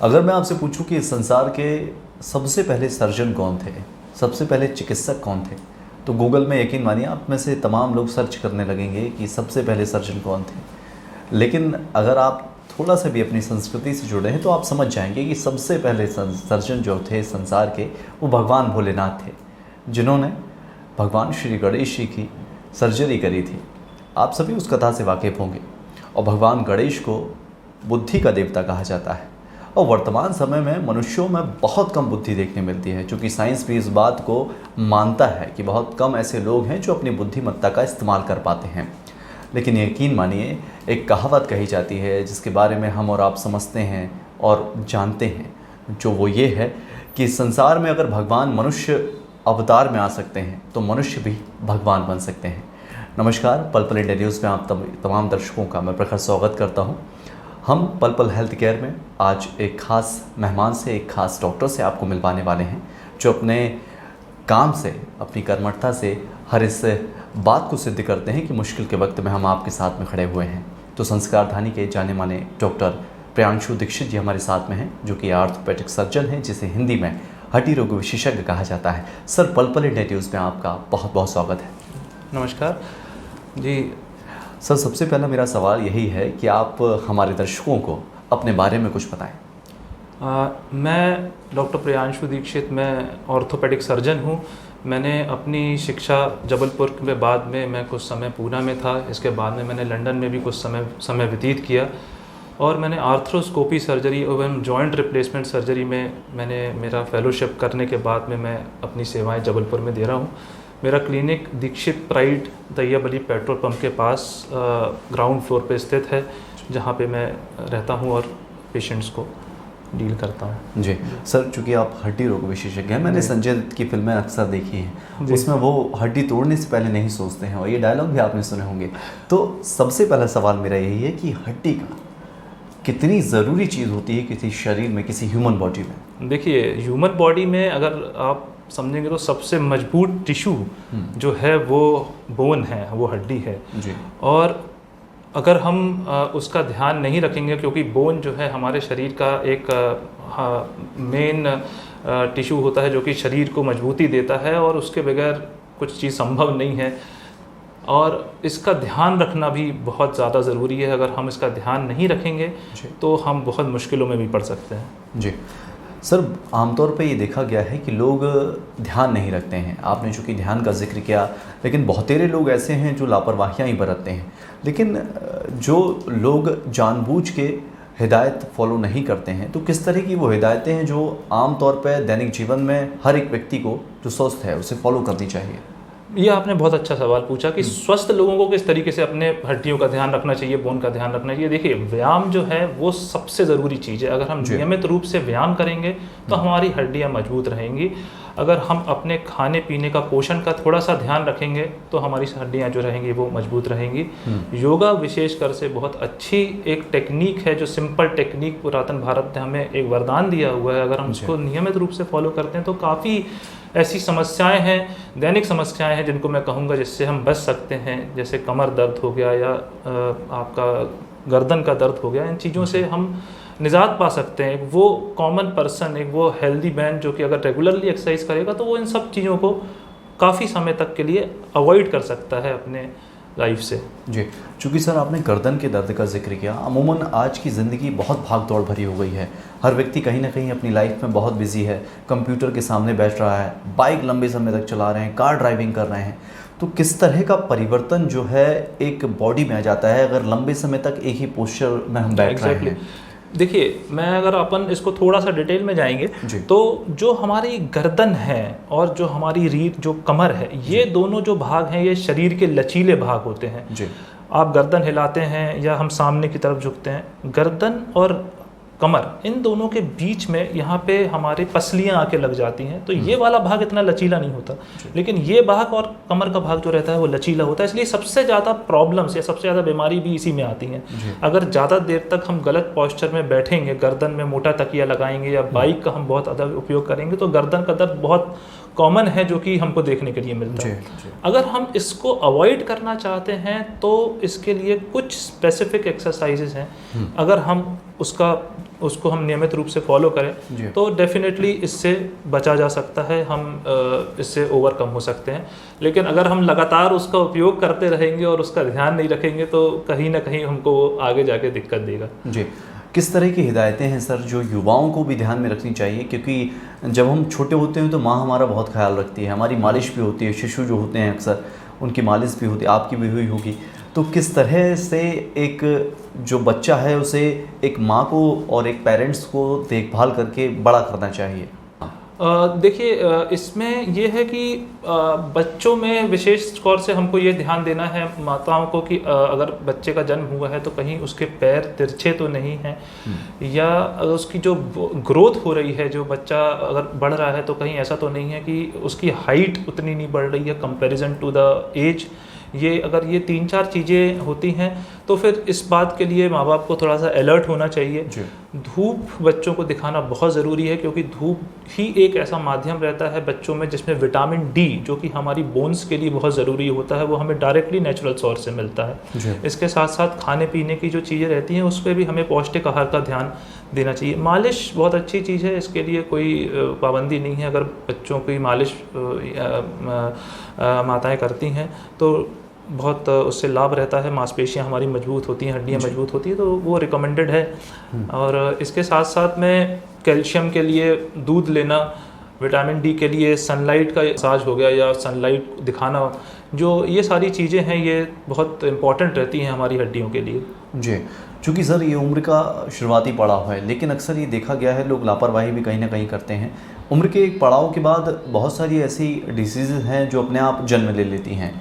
अगर मैं आपसे पूछूं कि इस संसार के सबसे पहले सर्जन कौन थे, सबसे पहले चिकित्सक कौन थे, तो गूगल में यकीन मानिए आप में से तमाम लोग सर्च करने लगेंगे कि सबसे पहले सर्जन कौन थे। लेकिन अगर आप थोड़ा सा भी अपनी संस्कृति से जुड़े हैं तो आप समझ जाएंगे कि सबसे पहले सर्जन जो थे संसार के, वो भगवान भोलेनाथ थे, जिन्होंने भगवान श्री गणेश जी की सर्जरी करी थी। आप सभी उस कथा से वाकिफ़ होंगे। और भगवान गणेश को बुद्धि का देवता कहा जाता है। और वर्तमान समय में मनुष्यों में बहुत कम बुद्धि देखने मिलती है, क्योंकि साइंस भी इस बात को मानता है कि बहुत कम ऐसे लोग हैं जो अपनी बुद्धिमत्ता का इस्तेमाल कर पाते हैं। लेकिन यकीन मानिए, एक कहावत कही जाती है जिसके बारे में हम और आप समझते हैं और जानते हैं, जो वो ये है कि संसार में अगर भगवान मनुष्य अवतार में आ सकते हैं तो मनुष्य भी भगवान बन सकते हैं। नमस्कार, पल पल इंडिया न्यूज़ में आप तमाम दर्शकों का मैं प्रखर स्वागत करता हूं। हम पल पल हेल्थ केयर में आज एक ख़ास मेहमान से, एक ख़ास डॉक्टर से आपको मिलवाने वाले हैं, जो अपने काम से, अपनी कर्मठता से हर इस बात को सिद्ध करते हैं कि मुश्किल के वक्त में हम आपके साथ में खड़े हुए हैं। तो संस्कारधानी के जाने माने डॉक्टर प्रियांशु दीक्षित जी हमारे साथ में हैं, जो कि ऑर्थोपेडिक सर्जन हैं, जिसे हिंदी में हड्डी रोग विशेषज्ञ कहा जाता है। सर, पल पल इंडिया न्यूज़ में आपका बहुत बहुत स्वागत है। नमस्कार जी। सर, सबसे पहला मेरा सवाल यही है कि आप हमारे दर्शकों को अपने बारे में कुछ बताएं। मैं डॉक्टर प्रियांशु दीक्षित, मैं ऑर्थोपेडिक सर्जन हूं। मैंने अपनी शिक्षा जबलपुर के बाद में मैं कुछ समय पूना में था। इसके बाद में मैंने लंदन में भी कुछ समय व्यतीत किया और मैंने आर्थ्रोस्कोपी सर्जरी एवं जॉइंट रिप्लेसमेंट सर्जरी में मैंने मेरा फेलोशिप करने के बाद में मैं अपनी सेवाएं जबलपुर में दे रहा हूं। मेरा clinic Dixit pride Tayyab Ali petrol pump के पास ग्राउंड फ्लोर पे स्थित है, जहाँ पे मैं रहता हूँ और पेशेंट्स को डील करता हूँ। जी सर, चूँकि आप हड्डी रोग विशेषज्ञ हैं, मैंने संजय दत्त की फिल्में अक्सर देखी हैं, उसमें वो हड्डी तोड़ने से पहले नहीं सोचते हैं, और ये डायलॉग भी आपने सुने होंगे। तो सबसे पहला सवाल मेरा यही है कि हड्डी का कितनी ज़रूरी चीज़ होती है किसी शरीर में, किसी ह्यूमन बॉडी में? देखिए, ह्यूमन बॉडी में अगर आप समझेंगे तो सबसे मजबूत टिश्यू जो है वो बोन है, वो हड्डी है जी। और अगर हम उसका ध्यान नहीं रखेंगे, क्योंकि बोन जो है हमारे शरीर का एक मेन टिश्यू होता है जो कि शरीर को मजबूती देता है, और उसके बगैर कुछ चीज़ संभव नहीं है। और इसका ध्यान रखना भी बहुत ज़्यादा ज़रूरी है। अगर हम इसका ध्यान नहीं रखेंगे तो हम बहुत मुश्किलों में भी पड़ सकते हैं। जी सर, आमतौर पे ये देखा गया है कि लोग ध्यान नहीं रखते हैं। आपने चूँकि ध्यान का जिक्र किया, लेकिन बहुतेरे लोग ऐसे हैं जो लापरवाहियाँ ही बरतते हैं। लेकिन जो लोग जानबूझ के हिदायत फॉलो नहीं करते हैं, तो किस तरह की वो हिदायतें हैं जो आमतौर पे दैनिक जीवन में हर एक व्यक्ति को जो स्वस्थ है उसे फॉलो करनी चाहिए? ये आपने बहुत अच्छा सवाल पूछा कि स्वस्थ लोगों को किस तरीके से अपने हड्डियों का ध्यान रखना चाहिए, बोन का ध्यान रखना चाहिए। देखिए, व्यायाम जो है वो सबसे ज़रूरी चीज़ है। अगर हम नियमित रूप से व्यायाम करेंगे तो हमारी हड्डियां मजबूत रहेंगी। अगर हम अपने खाने पीने का, पोषण का थोड़ा सा ध्यान रखेंगे तो हमारी हड्डियां जो रहेंगी वो मजबूत रहेंगी। योगा विशेषकर से बहुत अच्छी एक टेक्निक है, जो सिंपल टेक्निक पुरातन भारत ने हमें एक वरदान दिया हुआ है। अगर हम उसको नियमित रूप से फॉलो करते हैं तो काफ़ी ऐसी समस्याएं हैं, दैनिक समस्याएं हैं, जिनको मैं कहूँगा जिससे हम बच सकते हैं। जैसे कमर दर्द हो गया या आपका गर्दन का दर्द हो गया, इन चीज़ों से हम निजात पा सकते हैं। वो कॉमन पर्सन, एक वो हेल्दी मैन जो कि अगर रेगुलरली एक्सरसाइज करेगा तो वो इन सब चीज़ों को काफ़ी समय तक के लिए अवॉइड कर सकता है अपने लाइफ से। जी, चूँकि सर आपने गर्दन के दर्द का जिक्र किया, अमूमन आज की ज़िंदगी बहुत भाग दौड़ भरी हो गई है। हर व्यक्ति कहीं ना कहीं अपनी लाइफ में बहुत बिजी है, कंप्यूटर के सामने बैठ रहा है, बाइक लंबे समय तक चला रहे हैं, कार ड्राइविंग कर रहे हैं। तो किस तरह का परिवर्तन जो है एक बॉडी में आ जाता है अगर लंबे समय तक एक ही पोस्चर में हम बैठ रहे हैं? देखिए, मैं अगर अपन इसको थोड़ा सा डिटेल में जाएंगे तो जो हमारी गर्दन है और जो हमारी रीढ़, जो कमर है, ये दोनों जो भाग हैं ये शरीर के लचीले भाग होते हैं। आप गर्दन हिलाते हैं या हम सामने की तरफ झुकते हैं, गर्दन और कमर, इन दोनों के बीच में यहाँ पे हमारे पसलियाँ आके लग जाती हैं, तो ये वाला भाग इतना लचीला नहीं होता, लेकिन ये भाग और कमर का भाग जो रहता है वो लचीला होता है। इसलिए सबसे ज़्यादा प्रॉब्लम्स या सबसे ज़्यादा बीमारी भी इसी में आती हैं। अगर ज़्यादा देर तक हम गलत पोस्चर में बैठेंगे, गर्दन में मोटा तकिया लगाएंगे या बाइक का हम बहुत ज़्यादा उपयोग करेंगे, तो गर्दन का दर्द बहुत कॉमन है जो कि हमको देखने के लिए मिलता है। अगर हम इसको अवॉइड करना चाहते हैं तो इसके लिए कुछ स्पेसिफिक एक्सरसाइजेज हैं। अगर हम उसको हम नियमित रूप से फॉलो करें तो डेफिनेटली इससे बचा जा सकता है, हम इससे ओवरकम हो सकते हैं। लेकिन अगर हम लगातार उसका उपयोग करते रहेंगे और उसका ध्यान नहीं रखेंगे तो कहीं ना कहीं हमको आगे जाके दिक्कत देगा। जी, किस तरह की हिदायतें हैं सर जो युवाओं को भी ध्यान में रखनी चाहिए? क्योंकि जब हम छोटे होते हैं तो माँ हमारा बहुत ख्याल रखती है, हमारी मालिश भी होती है, शिशु जो होते हैं अक्सर उनकी मालिश भी होती है, आपकी भी हुई होगी। तो किस तरह से एक जो बच्चा है उसे एक माँ को और एक पेरेंट्स को देखभाल करके बड़ा करना चाहिए? देखिए, इसमें ये है कि बच्चों में विशेष तौर से हमको ये ध्यान देना है माताओं को कि अगर बच्चे का जन्म हुआ है तो कहीं उसके पैर तिरछे तो नहीं हैं, या उसकी जो ग्रोथ हो रही है, जो बच्चा अगर बढ़ रहा है तो कहीं ऐसा तो नहीं है कि उसकी हाइट उतनी नहीं बढ़ रही है कंपैरिजन टू द एज। ये अगर ये 3-4 चीज़ें होती हैं तो फिर इस बात के लिए माँ बाप को थोड़ा सा अलर्ट होना चाहिए। धूप बच्चों को दिखाना बहुत ज़रूरी है, क्योंकि धूप ही एक ऐसा माध्यम रहता है बच्चों में जिसमें विटामिन डी, जो कि हमारी बोन्स के लिए बहुत ज़रूरी होता है, वो हमें डायरेक्टली नेचुरल सोर्स से मिलता है। इसके साथ साथ खाने पीने की जो चीज़ें रहती हैं उस पर भी हमें पौष्टिक आहार का ध्यान देना चाहिए। मालिश बहुत अच्छी चीज़ है, इसके लिए कोई पाबंदी नहीं है। अगर बच्चों की मालिश माताएँ करती हैं तो बहुत उससे लाभ रहता है, मांसपेशियाँ हमारी मजबूत होती हैं, हड्डियाँ मजबूत होती हैं, तो वो रिकमेंडेड है। और इसके साथ साथ में कैल्शियम के लिए दूध लेना, विटामिन डी के लिए सनलाइट का मसाज हो गया या सनलाइट दिखाना, जो ये सारी चीज़ें हैं ये बहुत इम्पॉर्टेंट रहती हैं हमारी हड्डियों के लिए। जी, चूँकि सर ये उम्र का शुरुआती पड़ाव है, लेकिन अक्सर ये देखा गया है लोग लापरवाही भी कहीं ना कहीं करते हैं। उम्र के एक पड़ाव के बाद बहुत सारी ऐसी डिसीज़ हैं जो अपने आप जन्म ले लेती हैं,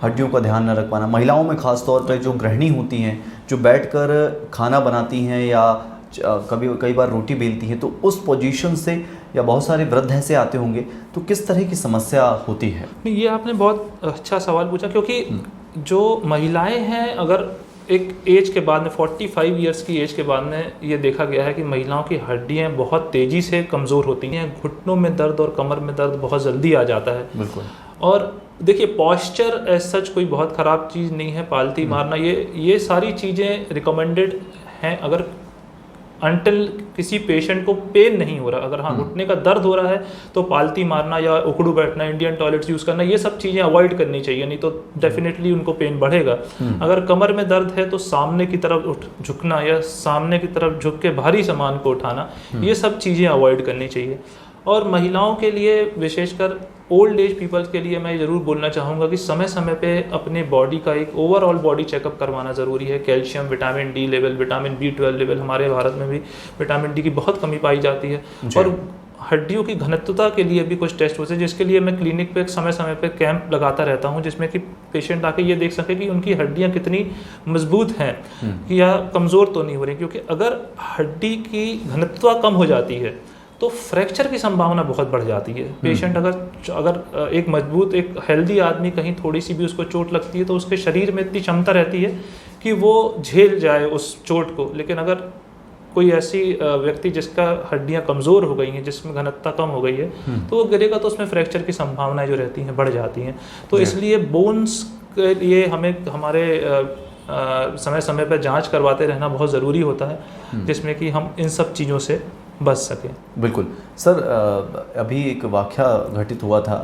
हड्डियों का ध्यान न रख पाना। महिलाओं में ख़ास तौर पर जो गृहिणी होती हैं, जो बैठकर खाना बनाती हैं या कई बार रोटी बेलती हैं, तो उस पोजीशन से, या बहुत सारे वृद्ध ऐसे आते होंगे, तो किस तरह की समस्या होती है? ये आपने बहुत अच्छा सवाल पूछा, क्योंकि जो महिलाएं हैं, अगर एक एज के बाद में 45 ईयर्स की एज के बाद में ये देखा गया है कि महिलाओं की हड्डियां बहुत तेज़ी से कमज़ोर होती हैं, घुटनों में दर्द और कमर में दर्द बहुत जल्दी आ जाता है। बिल्कुल। और देखिए, पॉस्चर एज सच कोई बहुत ख़राब चीज़ नहीं है, पालती मारना, ये सारी चीज़ें रिकमेंडेड हैं अगर अनटिल किसी पेशेंट को पेन नहीं हो रहा। अगर हाँ घुटने का दर्द हो रहा है तो पालती मारना या उखड़ू बैठना, इंडियन टॉयलेट्स यूज़ करना, ये सब चीज़ें अवॉइड करनी चाहिए, नहीं तो डेफिनेटली उनको पेन बढ़ेगा। अगर कमर में दर्द है तो सामने की तरफ झुकना या सामने की तरफ झुक के भारी सामान को उठाना, ये सब चीज़ें अवॉइड करनी चाहिए। और महिलाओं के लिए, विशेषकर ओल्ड एज पीपल्स के लिए मैं ज़रूर बोलना चाहूँगा कि समय समय पे अपने बॉडी का एक ओवरऑल बॉडी चेकअप करवाना ज़रूरी है। Calcium, vitamin D level, vitamin B12 level, हमारे भारत में भी विटामिन डी की बहुत कमी पाई जाती है। और हड्डियों की घनत्वता के लिए भी कुछ टेस्ट होते हैं, जिसके लिए मैं क्लिनिक पे समय समय पे कैंप लगाता रहता हूँ, जिसमें कि पेशेंट आके ये देख सके कि उनकी हड्डियाँ कितनी मजबूत हैं या कमज़ोर तो नहीं हो रही। क्योंकि अगर हड्डी की घनत्वता कम हो जाती है तो फ्रैक्चर की संभावना बहुत बढ़ जाती है। पेशेंट अगर एक मजबूत, एक हेल्दी आदमी, कहीं थोड़ी सी भी उसको चोट लगती है तो उसके शरीर में इतनी क्षमता रहती है कि वो झेल जाए उस चोट को। लेकिन अगर कोई ऐसी व्यक्ति जिसका हड्डियां कमज़ोर हो गई हैं, जिसमें घनत्वता कम हो गई है, तो वो गिरेगा तो उसमें फ्रैक्चर की संभावनाएं जो रहती हैं बढ़ जाती हैं। तो इसलिए बोन्स के लिए हमें हमारे समय समय पर जांच करवाते रहना बहुत ज़रूरी होता है, जिसमें कि हम इन सब चीज़ों से बच सकें। बिल्कुल सर, अभी एक वाक़या घटित हुआ था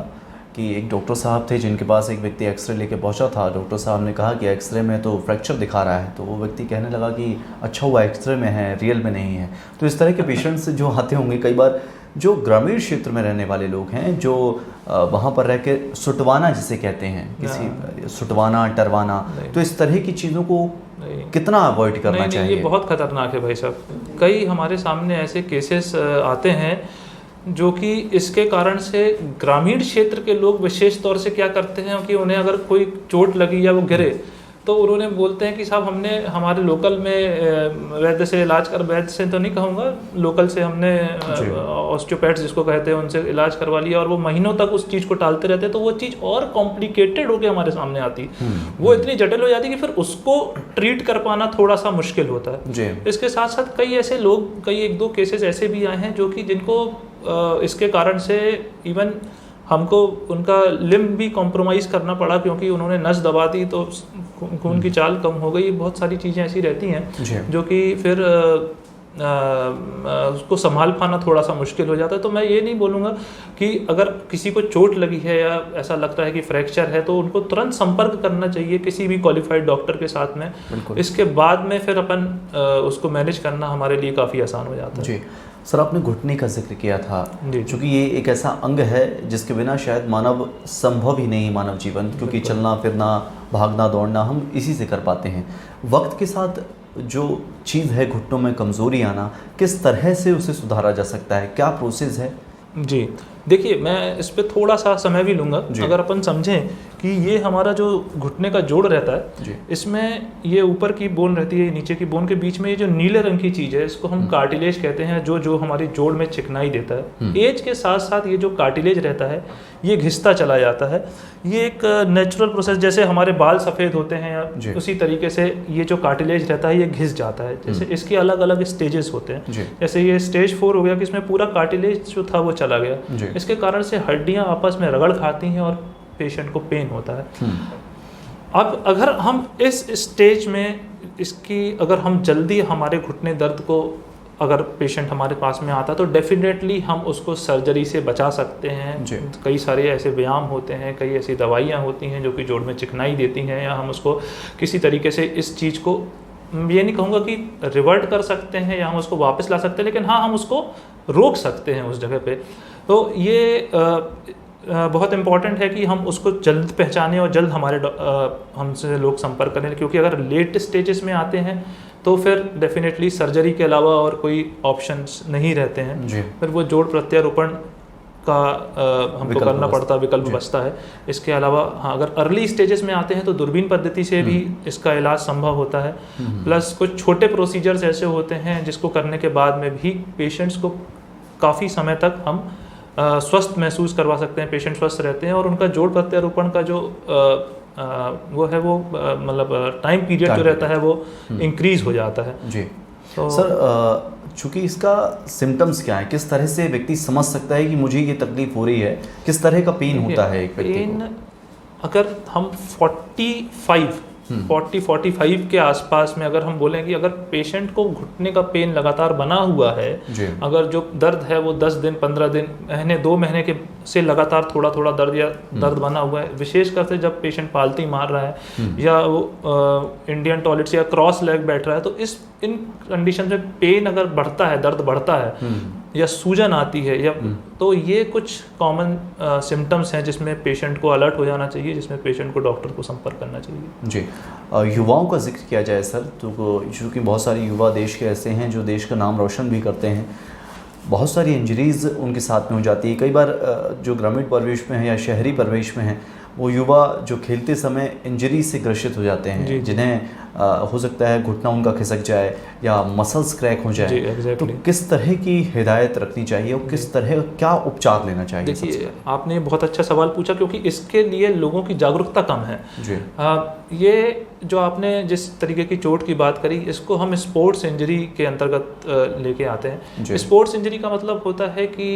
कि एक डॉक्टर साहब थे जिनके पास एक व्यक्ति एक्सरे लेके पहुंचा था। डॉक्टर साहब ने कहा कि एक्सरे में तो फ्रैक्चर दिखा रहा है, तो वो व्यक्ति कहने लगा कि अच्छा हुआ एक्सरे में है, रियल में नहीं है। तो इस तरह के पेशेंट्स जो आते होंगे, कई बार जो ग्रामीण क्षेत्र में रहने वाले लोग हैं, जो वहाँ पर रह के सुटवाना जिसे कहते हैं, किसी सुटवाना, टरवाना, तो इस तरह की चीज़ों को कितना अवॉइड करना चाहिए? ये बहुत खतरनाक है भाई साहब। कई हमारे सामने ऐसे केसेस आते हैं जो कि इसके कारण से ग्रामीण क्षेत्र के लोग विशेष तौर से क्या करते हैं कि उन्हें अगर कोई चोट लगी या वो गिरे तो उन्होंने बोलते हैं कि साहब हमने हमारे लोकल में वैद्य से इलाज कर, वैद्य से तो नहीं कहूँगा, लोकल से हमने ऑस्टियोपैथ्स जिसको कहते हैं उनसे इलाज करवा लिया, और वो महीनों तक उस चीज़ को टालते रहते हैं, तो वो चीज़ और कॉम्प्लिकेटेड होकर हमारे सामने आती, वो इतनी जटिल हो जाती कि फिर उसको ट्रीट कर पाना थोड़ा सा मुश्किल होता है। इसके साथ साथ कई ऐसे लोग, कई 1-2 केसेस ऐसे भी आए हैं जो कि जिनको इसके कारण से इवन हमको उनका लिम्ब भी कॉम्प्रोमाइज़ करना पड़ा, क्योंकि उन्होंने नस दबा दी तो खून की चाल कम हो गई। बहुत सारी चीज़ें ऐसी रहती हैं जो कि फिर उसको संभाल पाना थोड़ा सा मुश्किल हो जाता है। तो मैं ये नहीं बोलूँगा कि अगर किसी को चोट लगी है या ऐसा लगता है कि फ्रैक्चर है तो उनको तुरंत संपर्क करना चाहिए किसी भी क्वालिफाइड डॉक्टर के साथ में। इसके बाद में फिर अपन उसको मैनेज करना हमारे लिए काफ़ी आसान हो जाता है। जी सर, आपने घुटने का जिक्र किया था, क्योंकि ये एक ऐसा अंग है जिसके बिना शायद मानव संभव ही नहीं, मानव जीवन, क्योंकि चलना फिरना भागना दौड़ना हम इसी से कर पाते हैं। वक्त के साथ जो चीज़ है घुटनों में कमज़ोरी आना, किस तरह से उसे सुधारा जा सकता है, क्या प्रोसेस है? जी देखिए, मैं इस पे थोड़ा सा समय भी लूँगा। अगर अपन समझें कि ये हमारा जो घुटने का जोड़ रहता है, इसमें ये ऊपर की बोन रहती है, नीचे की बोन के बीच में ये जो नीले रंग की चीज़ है इसको हम कार्टिलेज कहते हैं, जो हमारी जोड़ में चिकनाई देता है। एज के साथ साथ ये जो कार्टिलेज रहता है ये घिसता चला जाता है। ये एक नेचुरल प्रोसेस, जैसे हमारे बाल सफ़ेद होते हैं उसी तरीके से ये जो कार्टिलेज रहता है ये घिस जाता है। जैसे इसके अलग अलग स्टेजेस होते हैं, जैसे ये स्टेज 4 हो गया कि इसमें पूरा कार्टिलेज जो था वो चला गया। इसके कारण से हड्डियां आपस में रगड़ खाती हैं और पेशेंट को पेन होता है। अब अगर हम इस स्टेज में इसकी अगर हम जल्दी हमारे घुटने दर्द को अगर पेशेंट हमारे पास में आता तो डेफिनेटली हम उसको सर्जरी से बचा सकते हैं। कई सारे ऐसे व्यायाम होते हैं, कई ऐसी दवाइयाँ होती हैं जो कि जोड़ में चिकनाई देती हैं, या हम उसको किसी तरीके से इस चीज़ को ये नहीं कहूँगा कि रिवर्ट कर सकते हैं या हम उसको वापस ला सकते हैं, लेकिन हाँ हम उसको रोक सकते हैं उस जगह पे। तो ये बहुत इम्पॉर्टेंट है कि हम उसको जल्द पहचानें और जल्द हमसे लोग संपर्क करें, क्योंकि अगर लेट स्टेजेस में आते हैं तो फिर डेफिनेटली सर्जरी के अलावा और कोई ऑप्शंस नहीं रहते हैं। फिर वो जोड़ प्रत्यारोपण का हमको करना पड़ता, विकल्प बचता है। इसके अलावा हाँ, अगर अर्ली स्टेजेस में आते हैं तो दूरबीन पद्धति से भी इसका इलाज संभव होता है। प्लस कुछ छोटे प्रोसीजर्स ऐसे होते हैं जिसको करने के बाद में भी पेशेंट्स को काफ़ी समय तक हम स्वस्थ महसूस करवा सकते हैं, पेशेंट स्वस्थ रहते हैं और उनका जोड़ प्रत्यारोपण का जो वो है वो मतलब टाइम पीरियड जो रहता है वो इंक्रीज हो जाता है। जी तो सर, चूँकि इसका सिम्टम्स क्या है, किस तरह से व्यक्ति समझ सकता है कि मुझे ये तकलीफ हो रही है, किस तरह का पेन होता है एक व्यक्ति को? अगर हम 40-45 के आसपास में अगर हम बोलें कि अगर पेशेंट को घुटने का पेन लगातार बना हुआ है, अगर जो दर्द है वो 10 दिन 15 दिन महीने 2 महीने के से लगातार थोड़ा थोड़ा दर्द या दर्द बना हुआ है, विशेषकर से जब पेशेंट पालती मार रहा है या वो इंडियन टॉयलेट से या क्रॉस लेग बैठ रहा है, तो इन कंडीशन में पेन अगर बढ़ता है, दर्द बढ़ता है या सूजन आती है या तो ये कुछ कॉमन सिम्टम्स हैं जिसमें पेशेंट को अलर्ट हो जाना चाहिए, जिसमें पेशेंट को डॉक्टर को संपर्क करना चाहिए। जी, युवाओं का जिक्र किया जाए सर, तो क्योंकि बहुत सारे युवा देश के ऐसे हैं जो देश का नाम रोशन भी करते हैं, बहुत सारी इंजरीज़ उनके साथ में हो जाती है। कई बार जो ग्रामीण परिवेश में है या शहरी परिवेश में है, वो युवा जो खेलते समय इंजरी से ग्रसित हो जाते हैं, जिन्हें हो सकता है घुटना उनका खिसक जाए या मसल्स क्रैक हो जाए। तो किस तरह की हिदायत रखनी चाहिए और किस तरह क्या उपचार लेना चाहिए? देखिए, आपने बहुत अच्छा सवाल पूछा, क्योंकि इसके लिए लोगों की जागरूकता कम है। ये जो आपने जिस तरीके की चोट की बात करी, इसको हम स्पोर्ट्स इंजरी के अंतर्गत लेके आते हैं। स्पोर्ट्स इंजरी का मतलब होता है कि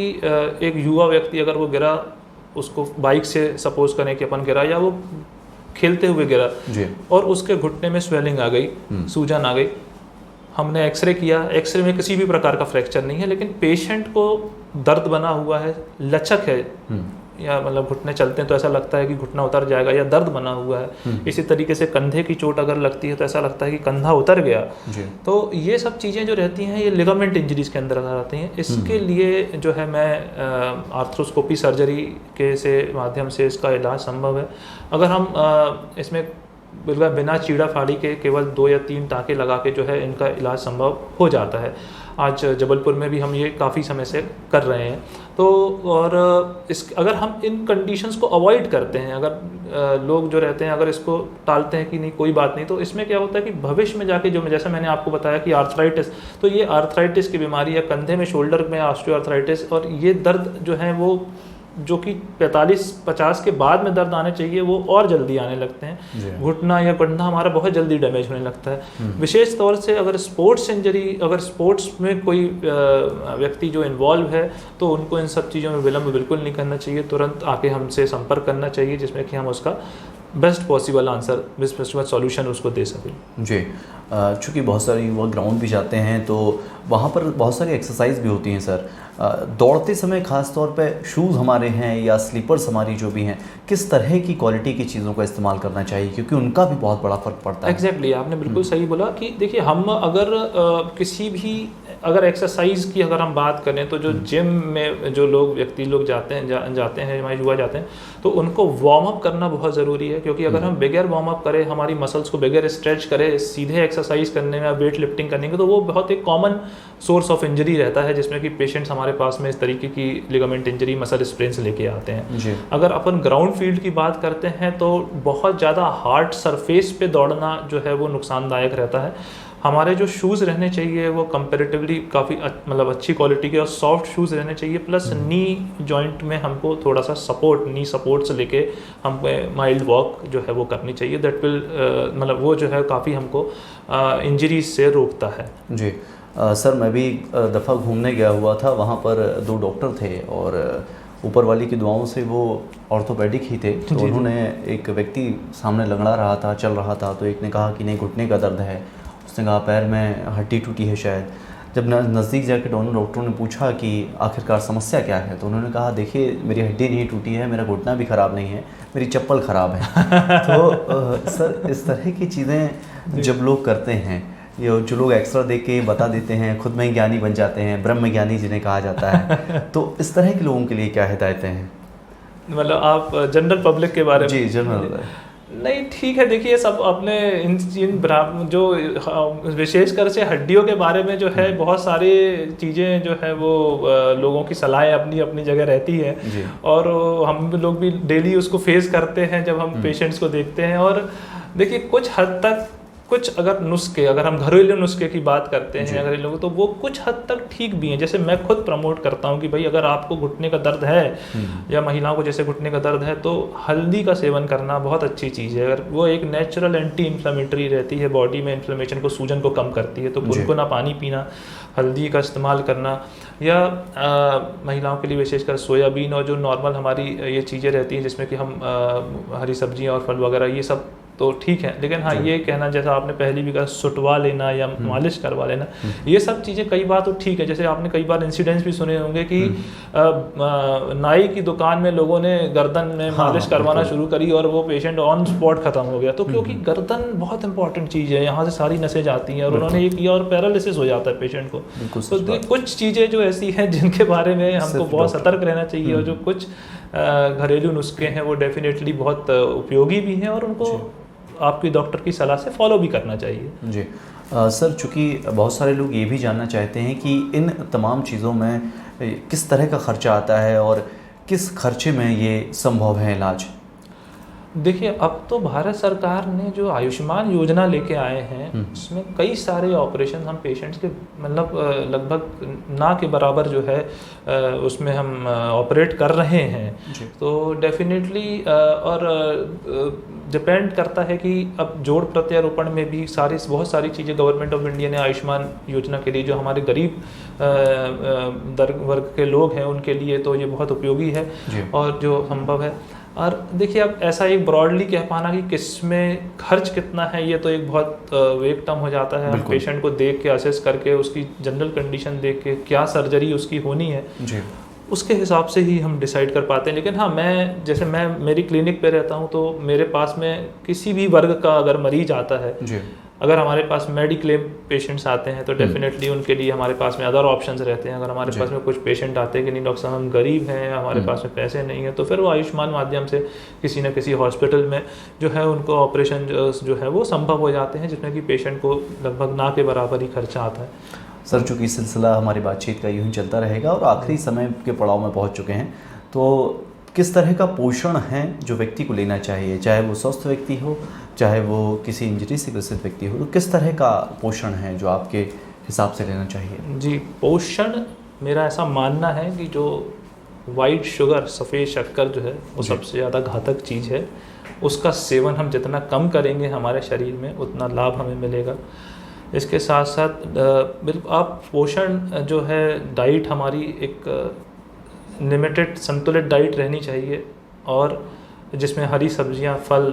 एक युवा व्यक्ति अगर वो गिरा, उसको बाइक से सपोज करें कि अपन गिरा या वो खेलते हुए गिरा और उसके घुटने में स्वेलिंग आ गई, सूजन आ गई, हमने एक्सरे किया, एक्सरे में किसी भी प्रकार का फ्रैक्चर नहीं है, लेकिन पेशेंट को दर्द बना हुआ है, लचक है या मतलब घुटने चलते हैं तो ऐसा लगता है कि घुटना उतर जाएगा या दर्द बना हुआ है। इसी तरीके से कंधे की चोट अगर लगती है तो ऐसा लगता है कि कंधा उतर गया। तो ये सब चीज़ें जो रहती हैं ये लिगामेंट इंजरीज के अंदर आती हैं। इसके लिए जो है मैं आर्थ्रोस्कोपी सर्जरी के माध्यम से इसका इलाज संभव है। अगर हम इसमें बिना चीड़ा फाड़ी के केवल 2 या 3 टाँके लगा के जो है इनका इलाज संभव हो जाता है। आज जबलपुर में भी हम ये काफ़ी समय से कर रहे हैं। तो और अगर हम इन कंडीशंस को अवॉइड करते हैं, अगर लोग जो रहते हैं अगर इसको टालते हैं कि नहीं कोई बात नहीं, तो इसमें क्या होता है कि भविष्य में जाके जो जैसे मैंने आपको बताया कि आर्थराइटिस, तो ये आर्थराइटिस की बीमारी या कंधे में शोल्डर में ऑस्टियोआर्थराइटिस, और ये दर्द जो है वो जो कि 45-50 के बाद में दर्द आने चाहिए वो और जल्दी आने लगते हैं। घुटना या कंधा हमारा बहुत जल्दी डैमेज होने लगता है। विशेष तौर से अगर स्पोर्ट्स इंजरी, अगर स्पोर्ट्स में कोई व्यक्ति जो इन्वॉल्व है तो उनको इन सब चीज़ों में विलम्ब बिल्कुल नहीं करना चाहिए, तुरंत आके हमसे संपर्क करना चाहिए, जिसमें कि हम उसका best possible answer, best possible solution उसको दे सकें। जी, चूँकि बहुत सारे युवा ग्राउंड भी जाते हैं तो वहाँ पर बहुत सारी एक्सरसाइज भी होती हैं सर। दौड़ते समय खास तौर पे शूज़ हमारे हैं या स्लीपर्स हमारी जो भी हैं, किस तरह की क्वालिटी की चीज़ों का इस्तेमाल करना चाहिए, क्योंकि उनका भी बहुत बड़ा फ़र्क पड़ता है। एग्जैक्टली आपने बिल्कुल सही बोला कि देखिए हम अगर किसी भी अगर एक्सरसाइज की अगर हम बात करें तो जो जिम में जो व्यक्ति लोग जाते हैं हमारे युवा जाते हैं, तो उनको वार्म अप करना बहुत ज़रूरी है, क्योंकि अगर हम बगैर वार्म अप करें, हमारी मसल्स को बगैर स्ट्रेच करें, सीधे एक्सरसाइज करने में, वेट लिफ्टिंग करने के, तो वो बहुत एक कॉमन सोर्स ऑफ इंजरी रहता है, जिसमें कि पेशेंट्स हमारे पास में इस तरीके की लिगामेंट इंजरी, मसल स्प्रेन्स लेके आते हैं जी। अगर अपन ग्राउंड फील्ड की बात करते हैं तो बहुत ज़्यादा हार्ड सरफेस पे दौड़ना जो है वो नुकसानदायक रहता है। हमारे जो शूज़ रहने चाहिए वो कंपैरेटिवली काफ़ी मतलब अच्छी क्वालिटी के और सॉफ्ट शूज़ रहने चाहिए, प्लस नी जॉइंट में हमको थोड़ा सा सपोर्ट, नी सपोर्ट से लेके हम माइल्ड वॉक जो है वो करनी चाहिए। दैट विल मतलब वो जो है काफ़ी हमको इंजरीज से रोकता है। जी सर, मैं भी दफ़ा घूमने गया हुआ था, वहाँ पर 2 डॉक्टर थे और ऊपर वाली की दुआओं से वो ऑर्थोपेडिक ही थे। तो उन्होंने एक व्यक्ति सामने लंगड़ा रहा था, चल रहा था, तो एक ने कहा कि नहीं घुटने का दर्द है, उसने कहा पैर में हड्डी टूटी है शायद। जब नज़दीक जाकर दोनों डॉक्टरों ने पूछा कि आखिरकार समस्या क्या है, तो उन्होंने कहा देखिए मेरी हड्डी नहीं टूटी है, मेरा घुटना भी ख़राब नहीं है, मेरी चप्पल ख़राब है। तो सर इस तरह की चीज़ें जब लोग करते हैं, ये जो लोग एक्स्ट्रा देख के बता देते हैं, खुद में ही ज्ञानी बन जाते हैं, ब्रह्म ज्ञानी जिन्हें कहा जाता है, तो इस तरह के लोगों के लिए क्या हिदायतें हैं? मतलब आप जनरल पब्लिक के बारे में? जी जनरल। नहीं ठीक है, देखिए सब अपने इन जो विशेषकर से हड्डियों के बारे में जो है बहुत सारी चीज़ें जो है वो लोगों की सलाहें अपनी अपनी जगह रहती है, और हम लोग भी डेली उसको फेस करते हैं जब हम पेशेंट्स को देखते हैं। और देखिए कुछ हद तक कुछ अगर नुस्खे, अगर हम घरेलू नुस्खे की बात करते हैं घरेलू, तो वो कुछ हद तक ठीक भी हैं। जैसे मैं खुद प्रमोट करता हूँ कि भाई अगर आपको घुटने का दर्द है या महिलाओं को जैसे घुटने का दर्द है, तो हल्दी का सेवन करना बहुत अच्छी चीज़ है। अगर वो एक नेचुरल एंटी इन्फ्लेमेटरी रहती है, बॉडी में इन्फ्लेमेशन को, सूजन को कम करती है, तो गुनगुना पानी पीना, हल्दी का इस्तेमाल करना, या महिलाओं के लिए विशेषकर सोयाबीन और जो नॉर्मल हमारी ये चीज़ें रहती हैं जिसमें कि हम हरी सब्जियाँ और फल वगैरह, ये सब तो ठीक है। लेकिन हाँ ये कहना, जैसा आपने पहले भी कहा, सुटवा लेना या मालिश करवा लेना, ये सब चीज़ें कई बार तो ठीक है। जैसे आपने कई बार इंसिडेंट्स भी सुने होंगे कि नाई की दुकान में लोगों ने गर्दन में मालिश करवाना शुरू करी और वो पेशेंट ऑन स्पॉट ख़त्म हो गया। तो क्योंकि गर्दन बहुत इंपॉर्टेंट चीज़ है, यहाँ से सारी नसें जाती हैं, और उन्होंने ये किया और पैरालिसिस हो जाता है पेशेंट को। तो कुछ चीज़ें जो ऐसी हैं जिनके बारे में हमको बहुत सतर्क रहना चाहिए, और जो कुछ घरेलू नुस्खे हैं वो डेफिनेटली बहुत उपयोगी भी हैं, और उनको आपकी डॉक्टर की सलाह से फॉलो भी करना चाहिए। जी सर, चूँकि बहुत सारे लोग ये भी जानना चाहते हैं कि इन तमाम चीज़ों में किस तरह का खर्चा आता है और किस खर्चे में ये संभव है इलाज? देखिए अब तो भारत सरकार ने जो आयुष्मान योजना लेके आए हैं, उसमें कई सारे ऑपरेशन हम पेशेंट्स के मतलब लगभग ना के बराबर जो है उसमें हम ऑपरेट कर रहे हैं। तो डेफिनेटली और डिपेंड करता है कि अब जोड़ प्रत्यारोपण में भी बहुत सारी चीज़ें गवर्नमेंट ऑफ इंडिया ने आयुष्मान योजना के लिए, जो हमारे गरीब वर्ग के लोग हैं उनके लिए तो ये बहुत उपयोगी है और जो संभव है। और देखिए अब ऐसा एक ब्रॉडली कह पाना कि किसमें खर्च कितना है, ये तो एक बहुत वेग टर्म हो जाता है। हम पेशेंट को देख के असेस करके उसकी जनरल कंडीशन देख के क्या सर्जरी उसकी होनी है उसके हिसाब से ही हम डिसाइड कर पाते हैं। लेकिन हाँ, मैं मेरी क्लिनिक पे रहता हूँ, तो मेरे पास में किसी भी वर्ग का अगर मरीज आता है, अगर हमारे पास मेडिक्लेम पेशेंट्स आते हैं तो डेफिनेटली उनके लिए हमारे पास में अदर ऑप्शंस रहते हैं। अगर हमारे पास में कुछ पेशेंट आते हैं कि नहीं डॉक्टर साहब हम गरीब हैं, हमारे पास में पैसे नहीं हैं, तो फिर वो आयुष्मान माध्यम से किसी न किसी हॉस्पिटल में जो है उनको ऑपरेशन जो है वो संभव हो जाते हैं, जिसमें कि पेशेंट को लगभग ना के बराबर ही खर्चा आता है। सर, चूँकि सिलसिला हमारी बातचीत का यूँ ही चलता रहेगा और आखिरी समय के पड़ाव में पहुँच चुके हैं, तो किस तरह का पोषण है जो व्यक्ति को लेना चाहिए, चाहे वो स्वस्थ व्यक्ति हो, चाहे वो किसी इंजरी से ग्रसित व्यक्ति हो, तो किस तरह का पोषण है जो आपके हिसाब से लेना चाहिए? जी, पोषण मेरा ऐसा मानना है कि जो वाइट शुगर, सफ़ेद शक्कर जो है वो सबसे ज़्यादा घातक चीज़ है। उसका सेवन हम जितना कम करेंगे हमारे शरीर में उतना लाभ हमें मिलेगा। इसके साथ साथ बिल्कुल आप पोषण जो है डाइट हमारी एक लिमिटेड संतुलित डाइट रहनी चाहिए, और जिसमें हरी सब्जियां, फल,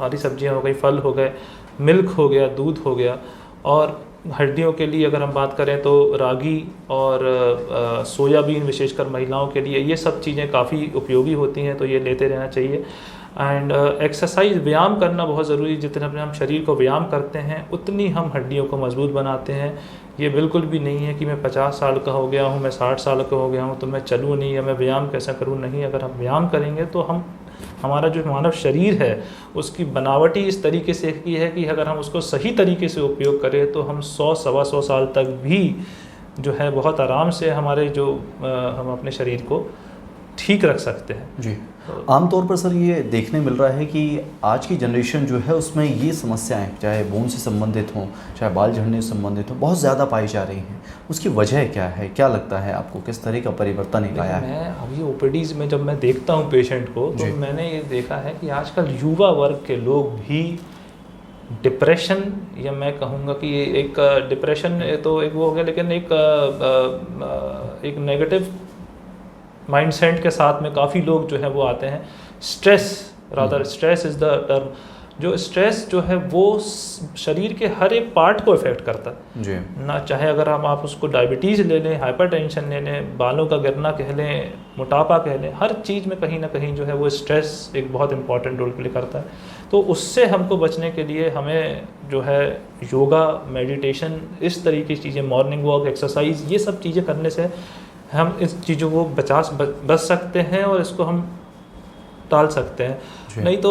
हरी सब्जियां हो गई, फल हो गए, मिल्क हो गया, दूध हो गया, और हड्डियों के लिए अगर हम बात करें तो रागी और सोयाबीन विशेषकर महिलाओं के लिए ये सब चीज़ें काफ़ी उपयोगी होती हैं, तो ये लेते रहना चाहिए। एंड एक्सरसाइज, व्यायाम करना बहुत ज़रूरी है। जितने अपने हम शरीर को व्यायाम करते हैं उतनी हम हड्डियों को मजबूत बनाते हैं। ये बिल्कुल भी नहीं है कि मैं 50 साल का हो गया हूँ, मैं 60 साल का हो गया हूँ तो मैं चलूँ नहीं या मैं व्यायाम कैसे करूँ, नहीं। अगर हम व्यायाम करेंगे तो हमारा जो मानव शरीर है उसकी बनावटी इस तरीके से की है कि अगर हम उसको सही तरीके से उपयोग करें तो हम 100-125 साल तक भी जो है बहुत आराम से हमारे हम अपने शरीर को ठीक रख सकते हैं। जी, आमतौर पर सर ये देखने मिल रहा है कि आज की जनरेशन जो है उसमें ये समस्याएं, चाहे बोन से संबंधित हों, चाहे बाल झड़ने से संबंधित हों, बहुत ज़्यादा पाई जा रही हैं। उसकी वजह क्या है, क्या लगता है आपको, किस तरह का परिवर्तन एक आया है? मैं अभी ओपीडीज़ में जब मैं देखता हूँ पेशेंट को तो मैंने ये देखा है कि आजकल युवा वर्ग के लोग भी डिप्रेशन, या मैं कहूँगा कि एक डिप्रेशन तो एक वो हो गया, लेकिन एक नेगेटिव माइंडसेट के साथ में काफ़ी लोग जो है वो आते हैं। Stress is the term. जो स्ट्रेस जो है वो शरीर के हर एक पार्ट को इफ़ेक्ट करता है जी। ना, चाहे अगर आप उसको डायबिटीज़ ले लें, हाइपरटेंशन ले लें, बालों का गिरना कह लें, मोटापा कह लें, हर चीज़ में कहीं ना कहीं जो है वो स्ट्रेस एक बहुत इंपॉर्टेंट रोल प्ले करता है। तो उससे हमको बचने के लिए हमें जो है योगा, मेडिटेशन, इस तरीके की चीज़ें, मॉर्निंग वॉक, एक्सरसाइज, ये सब चीज़ें करने से हम इस चीज़ों को बच सकते हैं और इसको हम टाल सकते हैं। नहीं तो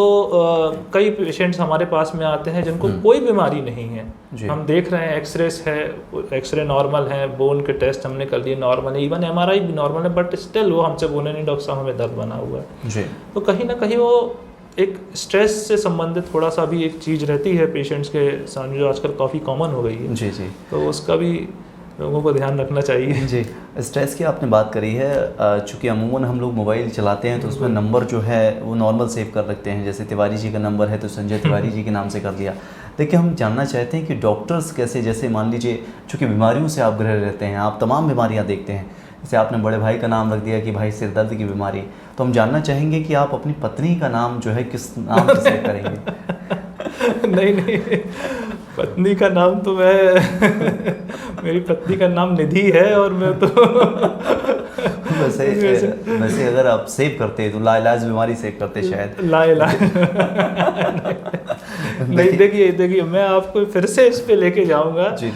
कई पेशेंट्स हमारे पास में आते हैं जिनको कोई बीमारी नहीं है, हम देख रहे हैं एक्सरेस है, एक्सरे नॉर्मल है, बोन के टेस्ट हमने कर लिए नॉर्मल है, इवन एमआरआई भी नॉर्मल है, बट स्टिल वो हमसे बोले नहीं डॉक्टर साहब हमें दर्द बना हुआ है। तो कहीं ना कहीं वो एक स्ट्रेस से संबंधित थोड़ा सा भी एक चीज़ रहती है पेशेंट्स के सामने, जो आजकल काफ़ी कॉमन हो गई है। जी जी, तो उसका भी लोगों को ध्यान रखना चाहिए। जी, स्ट्रेस की आपने बात करी है। चूँकि अमूमन हम लोग मोबाइल चलाते हैं तो उसमें नंबर जो है वो नॉर्मल सेव कर रखते हैं, जैसे तिवारी जी का नंबर है तो संजय तिवारी जी के नाम से कर लिया। देखिए, हम जानना चाहते हैं कि डॉक्टर्स कैसे, जैसे मान लीजिए चूँकि बीमारियों से आप ग्रह रहते हैं, आप तमाम बीमारियाँ देखते हैं, जैसे आपने बड़े भाई का नाम रख दिया कि भाई सिर दर्द की बीमारी, तो हम जानना चाहेंगे कि आप अपनी पत्नी का नाम जो है किस नाम से सेव करेंगे? नहीं, पत्नी का नाम तो मेरी पत्नी का नाम निधि है और मैं तो वैसे अगर आप सेव करते तो लाइलाज बीमारी सेव करते शायद। लाइलाज नहीं, देखिए मैं आपको फिर से इस पे लेके जाऊंगा जी,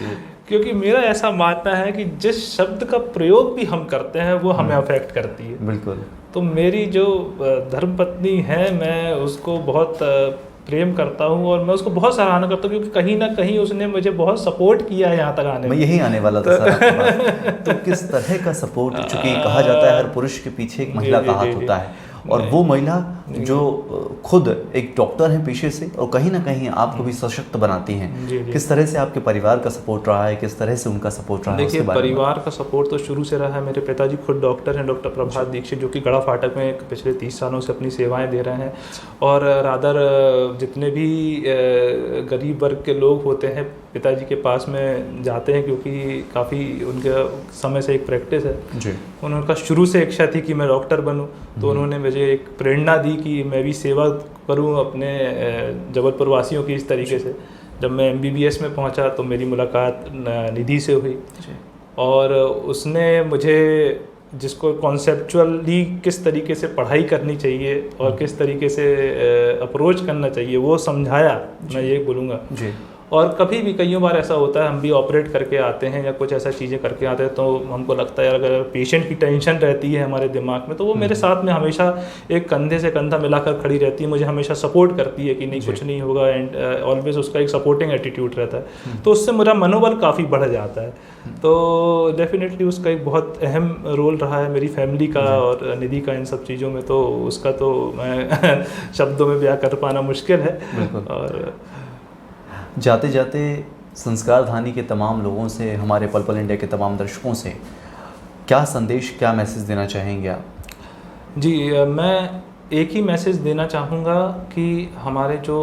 क्योंकि मेरा ऐसा मानना है कि जिस शब्द का प्रयोग भी हम करते हैं वो हमें अफेक्ट करती है। बिल्कुल। तो मेरी जो धर्मपत्नी है, मैं उसको बहुत प्रेम करता हूँ और मैं उसको बहुत सराहना करता हूँ, क्योंकि कहीं ना कहीं उसने मुझे बहुत सपोर्ट किया है यहाँ तक आने में। मैं यही आने वाला था सर आपके पास। तो किस तरह का सपोर्ट, चूंकि कहा जाता है हर पुरुष के पीछे एक महिला का हाथ होता है, और वो महिला जो खुद एक डॉक्टर है पेशे से और कहीं ना कहीं आपको भी सशक्त बनाती हैं, किस तरह से आपके परिवार का सपोर्ट रहा है, किस तरह से उनका सपोर्ट रहा है? देखिए, परिवार का सपोर्ट तो शुरू से रहा है। मेरे पिताजी खुद डॉक्टर हैं, डॉक्टर प्रभात दीक्षित, जो कि गड़ा फाटक में पिछले 30 सालों से अपनी सेवाएं दे रहे हैं। और रादर जितने भी गरीब वर्ग के लोग होते हैं पिताजी के पास में जाते हैं, क्योंकि काफ़ी उनके समय से एक प्रैक्टिस है जी। उनका शुरू से इच्छा थी कि मैं डॉक्टर बनूं, तो उन्होंने मुझे एक प्रेरणा दी कि मैं भी सेवा करूं अपने जबलपुर वासियों की। इस तरीके से जब मैं MBBS में पहुंचा तो मेरी मुलाकात निधि से हुई, और उसने मुझे जिसको कॉन्सेप्चुअली किस तरीके से पढ़ाई करनी चाहिए और किस तरीके से अप्रोच करना चाहिए वो समझाया, मैं ये बोलूँगा जी। और कभी भी कई बार ऐसा होता है, हम भी ऑपरेट करके आते हैं या कुछ ऐसा चीज़ें करके आते हैं, तो हमको लगता है अगर पेशेंट की टेंशन रहती है हमारे दिमाग में, तो वो मेरे साथ में हमेशा एक कंधे से कंधा मिलाकर खड़ी रहती है, मुझे हमेशा सपोर्ट करती है कि नहीं कुछ नहीं होगा, एंड ऑलवेज उसका एक सपोर्टिंग एटीट्यूड रहता है। तो उससे मेरा मनोबल काफ़ी बढ़ जाता है। तो डेफिनेटली उसका एक बहुत अहम रोल रहा है मेरी फैमिली का और निधि का इन सब चीज़ों में, तो उसका तो मैं शब्दों में बयां कर पाना मुश्किल है। और जाते जाते संस्कार धानी के तमाम लोगों से, हमारे पल पल इंडिया के तमाम दर्शकों से क्या संदेश, क्या मैसेज देना चाहेंगे आप? जी, मैं एक ही मैसेज देना चाहूँगा कि हमारे जो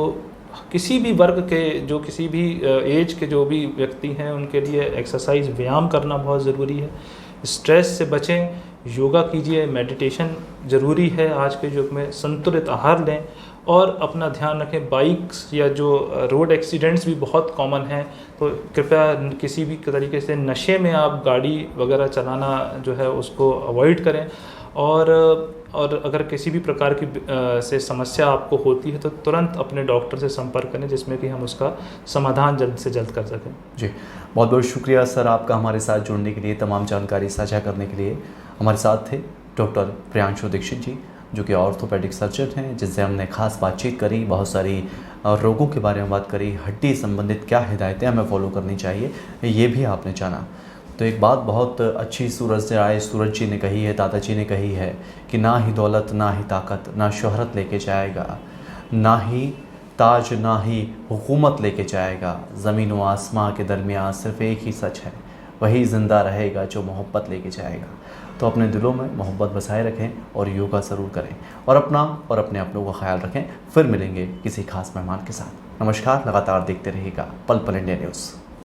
किसी भी वर्ग के, जो किसी भी एज के जो भी व्यक्ति हैं, उनके लिए एक्सरसाइज, व्यायाम करना बहुत ज़रूरी है। स्ट्रेस से बचें, योगा कीजिए, मेडिटेशन ज़रूरी है आज के युग में, संतुलित आहार लें और अपना ध्यान रखें। बाइक्स या जो रोड एक्सीडेंट्स भी बहुत कॉमन हैं, तो कृपया किसी भी तरीके से नशे में आप गाड़ी वगैरह चलाना जो है उसको अवॉइड करें। और अगर किसी भी प्रकार की से समस्या आपको होती है तो तुरंत अपने डॉक्टर से संपर्क करें, जिसमें कि हम उसका समाधान जल्द से जल्द कर सकें। जी, बहुत बहुत शुक्रिया सर आपका हमारे साथ जुड़ने के लिए, तमाम जानकारी साझा करने के लिए। हमारे साथ थे डॉक्टर प्रियांशु दीक्षित जी, जो कि ऑर्थोपेडिक सर्जन हैं, जिनसे हमने खास बातचीत करी, बहुत सारी रोगों के बारे में बात करी, हड्डी संबंधित क्या हिदायतें हमें फॉलो करनी चाहिए ये भी आपने जाना। तो एक बात बहुत अच्छी सूरज जी ने कही है, दादाजी ने कही है कि ना ही दौलत, ना ही ताकत, ना शोहरत लेके जाएगा, ना ही ताज, ना ही हुकूमत लेके जाएगा। ज़मीन व आसमां के दरमियान सिर्फ़ एक ही सच है, वही ज़िंदा रहेगा जो मोहब्बत लेके जाएगा। तो अपने दिलों में मोहब्बत बसाए रखें और योगा ज़रूर करें और अपना और अपने अपनों का ख्याल रखें। फिर मिलेंगे किसी खास मेहमान के साथ। नमस्कार, लगातार देखते रहिएगा पल पल इंडिया न्यूज़।